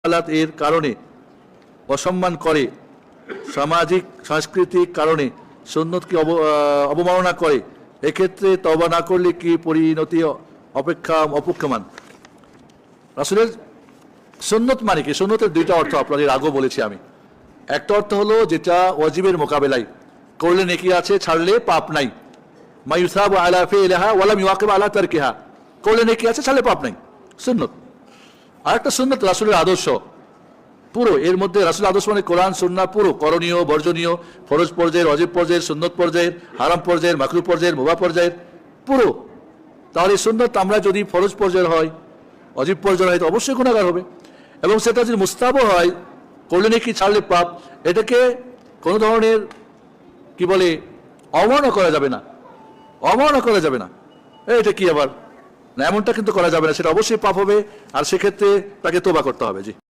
আলাত এর কারণে অসম্মান করে, সামাজিক সাংস্কৃতিক কারণে সুন্নতকে অবমাননা করে, এক্ষেত্রে তওবা না করলে কি পরিণতি অপেক্ষমান? রাসূলের সুন্নত মানে কি? সুন্নতের দুইটা অর্থ আপনাদের আগেও বলেছি আমি। একটা অর্থ হলো যেটা ওয়াজিবের মোকাবেলায় করলে নেকি আছে, ছাড়লে পাপ নাই। মা ইউসাবু আলা ফিলিহা ওয়া লাম ইউআকিব আলা তারকিহা, করলে নেকি আছে, ছাড়লে পাপ নাই, সুন্নত। আর একটা সুন্নত রাসূলের আদর্শ পুরো, এর মধ্যে রাসূলের আদর্শ মানে কোরআন সুন্নাহ পুরো, করণীয় বর্জনীয়, ফরজ পর্যায়ের, ওয়াজিব পর্যায়ের, সুন্নত পর্যায়ের, হারাম পর্যায়ের, মাকরুহ পর্যায়ের, মুবাহ পর্যায়ের পুরো। তাহলে সুন্নত আমরা যদি ফরজ পর্যায়ের হয়, ওয়াজিব পর্যায়ের হয়, তো অবশ্যই গুনাহগার হবে। এবং সেটা যদি মুস্তাহাব হয়, করলে নেকি ছাড়লে পাপ, এটাকে কোনো ধরনের কি বলে অবমাননা করা যাবে না, অবমাননা করা যাবে না। এটা কি আবার না, এমনটা কিন্তু করা যাবে না, সেটা অবশ্যই পাপ হবে। আর সেক্ষেত্রে তাকে তওবা করতে হবে। জি।